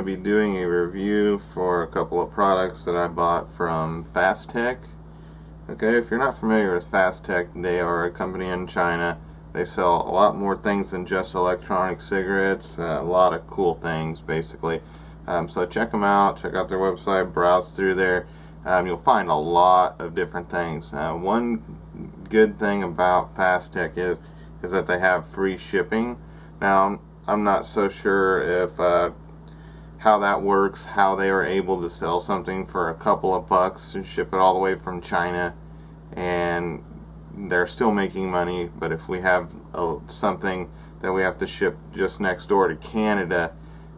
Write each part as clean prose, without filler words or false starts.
to be doing a review for a couple of products that I bought from Fastech. Okay, if you're not familiar with Fastech, they are a company in China. They sell a lot more things than just electronic cigarettes, a lot of cool things basically. So check them out, check out their website, browse through there. You'll find a lot of different things. One good thing about Fastech is that they have free shipping. Now, I'm not so sure if how that works, how they are able to sell something for a couple of bucks and ship it all the way from China, and they're still making money. But if we have something that we have to ship just next door to Canada,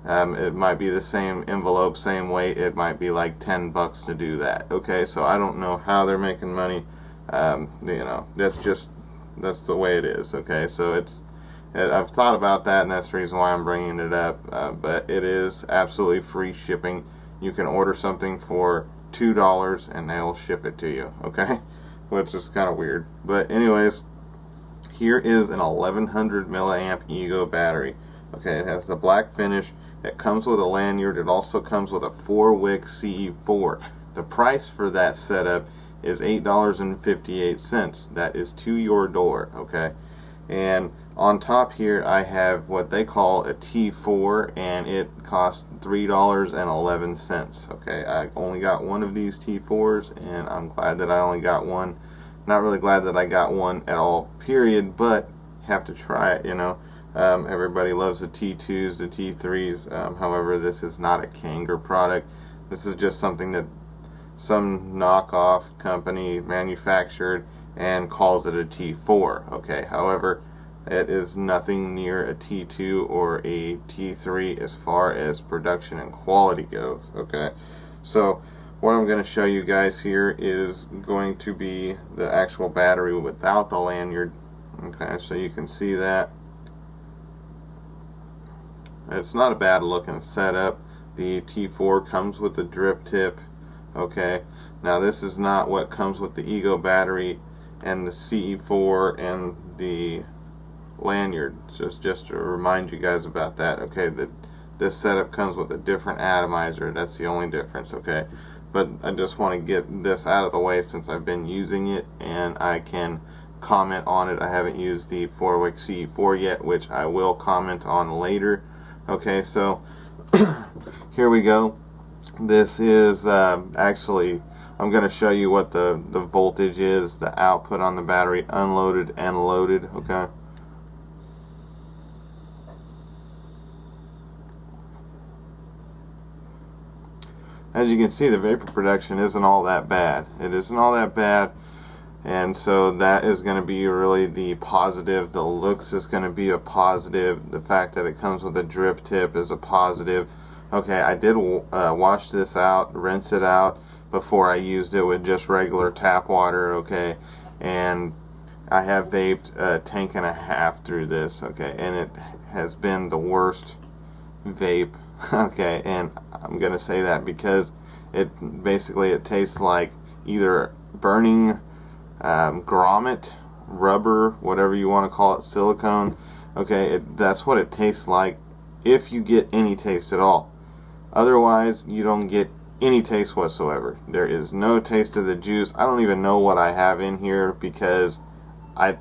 it might be the same envelope, same weight, it might be like 10 bucks to do that. Okay, so I don't know how they're making money. That's the way it is. Okay, so I've thought about that, and that's the reason why I'm bringing it up. But it is absolutely free shipping. You can order something for $2 and they'll ship it to you. Okay, which is kind of weird. But anyways, here is an 1100 milliamp Ego battery. Okay, it has the black finish. It comes with a lanyard. It also comes with a 4-wick CE4. The price for that setup is $8.58. That is to your door. Okay, and on top here I have what they call a T4, and it costs $3.11. Okay, I only got one of these T4s, and I'm glad that I only got one. Not really glad that I got one at all, period, but have to try it, you know. Everybody loves the T2s, the T3s. However, this is not a Kanger product. This is just something that some knockoff company manufactured and calls it a T4. Okay, however, it is nothing near a T2 or a T3 as far as production and quality goes. Okay, so what I'm going to show you guys here is going to be the actual battery without the lanyard. Okay, so you can see that. It's not a bad looking setup. The T4 comes with the drip tip. Okay, now this is not what comes with the Ego battery and the CE4 and the lanyard. Just to remind you guys about that. Okay, this setup comes with a different atomizer. That's the only difference. Okay, but I just want to get this out of the way since I've been using it and I can comment on it. I haven't used the 4-wick CE4 yet, which I will comment on later. Okay, so here we go. This is actually, I'm going to show you what the voltage is, the output on the battery, unloaded and loaded. Okay, as you can see, the vapor production isn't all that bad. It isn't all that bad, and so that is going to be really the positive. The looks is going to be a positive. The fact that it comes with a drip tip is a positive. Okay, I did wash this out, rinse it out before I used it with just regular tap water. Okay, and I have vaped a tank and a half through this. Okay, and it has been the worst vape. Okay, and I'm gonna say that because it tastes like either burning grommet, rubber, whatever you want to call it, silicone. Okay, that's what it tastes like if you get any taste at all. Otherwise, you don't get any taste whatsoever. There is no taste of the juice. I don't even know what I have in here because I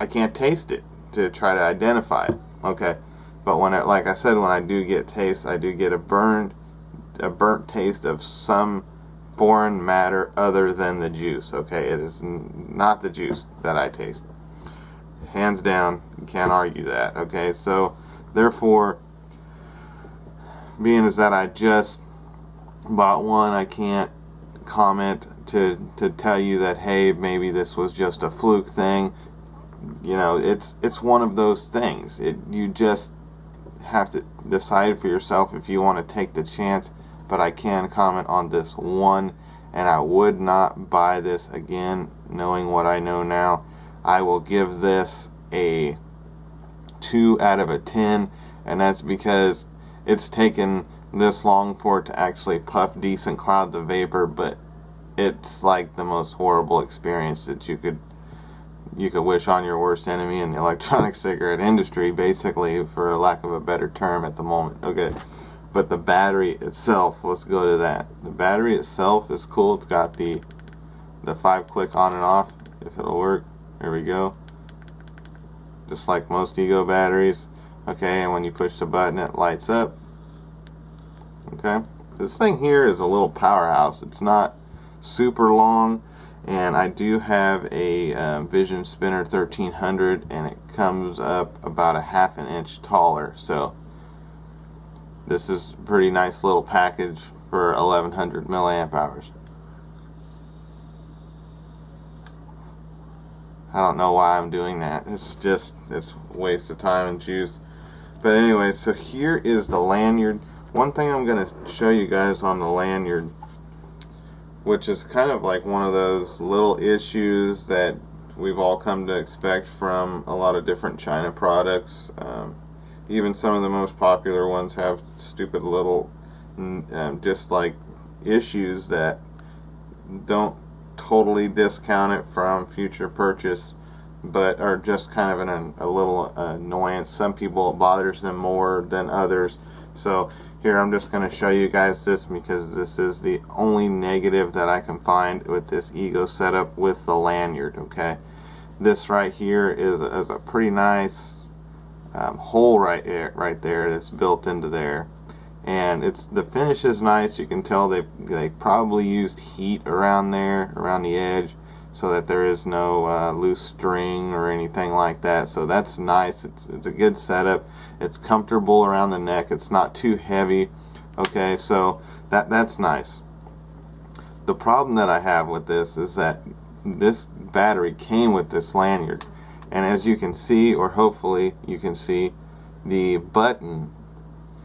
can't taste it to try to identify it. Okay, but like I said, when I do get taste, I do get a burnt taste of some foreign matter other than the juice. Okay, it is not the juice that I taste. Hands down, you can't argue that. Okay, so therefore, being as that I just bought one, I can't comment to tell you that, hey, maybe this was just a fluke thing. You know, it's one of those things. You just have to decide for yourself if you want to take the chance. But I can comment on this one, and I would not buy this again knowing what I know now. I will give this a 2 out of 10, and that's because it's taken this long for it to actually puff decent clouds of vapor, but it's like the most horrible experience that you could wish on your worst enemy in the electronic cigarette industry, basically, for lack of a better term at the moment. Okay, but the battery itself, let's go to that. The battery itself is cool. It's got the 5-click on and off, if it'll work. There we go. Just like most Ego batteries. Okay, and when you push the button, it lights up. Okay, this thing here is a little powerhouse. It's not super long, and I do have a Vision Spinner 1300, and it comes up about a ½ an inch taller. So this is a pretty nice little package for 1100 milliamp hours. I don't know why I'm doing that. It's a waste of time and juice. But anyway, so here is the lanyard. One thing I'm going to show you guys on the lanyard, which is kind of like one of those little issues that we've all come to expect from a lot of different China products. Even some of the most popular ones have stupid little just like issues that don't totally discount it from future purchase, but are just kind of a little annoyance. Some people, it bothers them more than others. So here I'm just going to show you guys this, because this is the only negative that I can find with this Ego setup with the lanyard. Okay, this right here is a pretty nice hole right there that's built into there, and the finish is nice. You can tell they probably used heat around there, around the edge, so that there is no loose string or anything like that. So that's nice. It's a good setup. It's comfortable around the neck. It's not too heavy. Okay, so that's nice. The problem that I have with this is that this battery came with this lanyard, and as you can see, or hopefully you can see, the button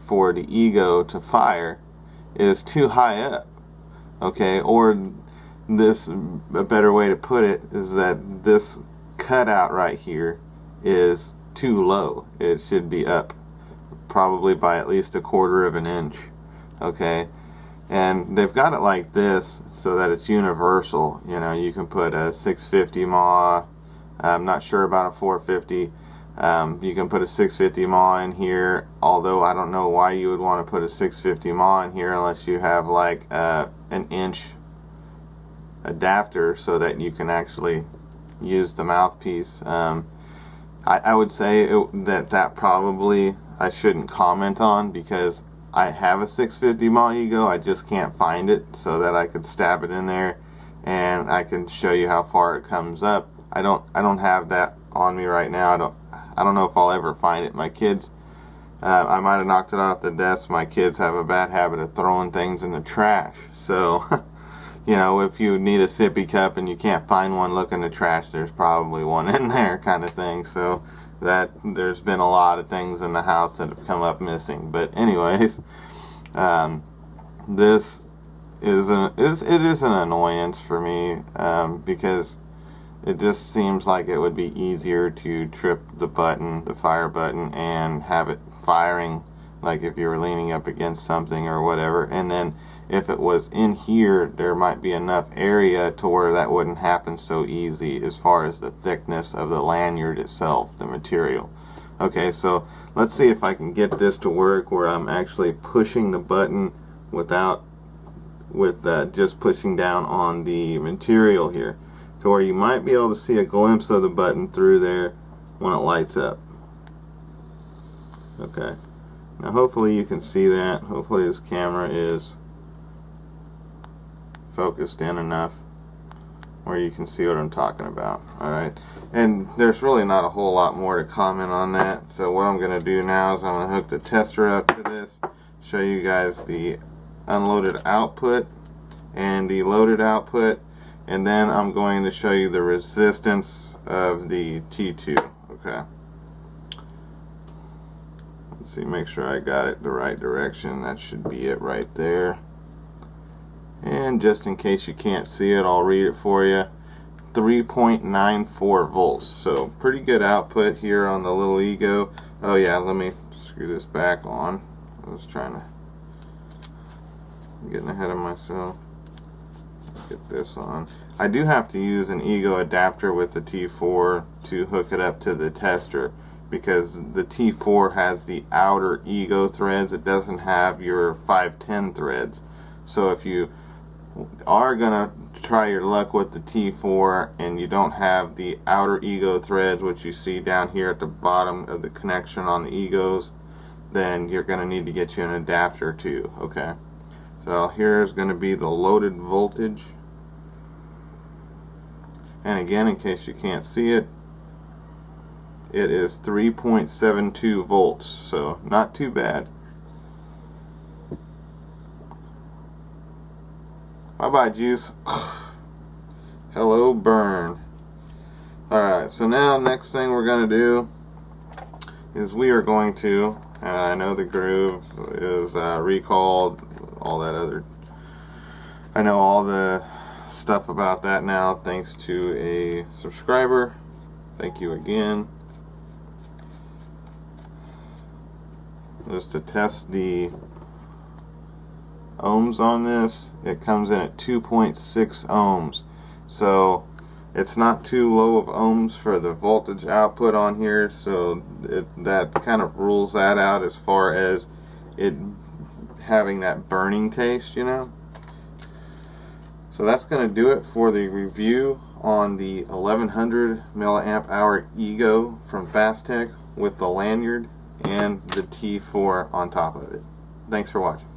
for the Ego to fire is too high up. Okay, or a better way to put it is that this cutout right here is too low. It should be up probably by at least 1/4 of an inch. Okay, and they've got it like this so that it's universal. You know, you can put a 650 mAh. I'm not sure about a 450. You can put a 650 mAh in here, although I don't know why you would want to put a 650 mAh in here unless you have like an inch adapter so that you can actually use the mouthpiece. I would say that probably I shouldn't comment on, because I have a 650 mAh Ego. I just can't find it so that I could stab it in there and I can show you how far it comes up. I don't have that on me right now. I don't know if I'll ever find it. My kids, I might have knocked it off the desk. My kids have a bad habit of throwing things in the trash. So, you know, if you need a sippy cup and you can't find one, look in the trash. There's probably one in there, kind of thing. So there's been a lot of things in the house that have come up missing. But anyways, this is an annoyance for me, because it just seems like it would be easier to trip the button, the fire button, and have it firing, like if you were leaning up against something or whatever. And then if it was in here, there might be enough area to where that wouldn't happen so easy, as far as the thickness of the lanyard itself, the material. Okay, so let's see if I can get this to work where I'm actually pushing the button with just pushing down on the material here, to where you might be able to see a glimpse of the button through there when it lights up. Okay, now hopefully you can see that. Hopefully this camera is focused in enough where you can see what I'm talking about. Alright, and there's really not a whole lot more to comment on that. So what I'm going to do now is I'm going to hook the tester up to this, show you guys the unloaded output and the loaded output, and then I'm going to show you the resistance of the T2. Okay, let's see, make sure I got it the right direction. That should be it right there. And just in case you can't see it, I'll read it for you. 3.94 volts. So pretty good output here on the little Ego. Oh yeah, let me screw this back on. I was getting ahead of myself. Get this on. I do have to use an Ego adapter with the T4 to hook it up to the tester, because the T4 has the outer ego threads. It doesn't have your 510 threads. So if you are gonna try your luck with the T4 and you don't have the outer ego threads, which you see down here at the bottom of the connection on the egos, then you're gonna need to get you an adapter too. Okay, so here's gonna be the loaded voltage, and again, in case you can't see it, it is 3.72 volts, so not too bad. Bye-bye, juice. Hello, burn. Alright, so now next thing we're going to do is we are going to, and I know the groove is recalled, all that other, I know all the stuff about that now thanks to a subscriber. Thank you again. Just to test the ohms on this, it comes in at 2.6 ohms, so it's not too low of ohms for the voltage output on here, so that kind of rules that out as far as it having that burning taste, you know. So that's going to do it for the review on the 1100 milliamp hour ego from Fastech with the lanyard and the T4 on top of it. Thanks for watching.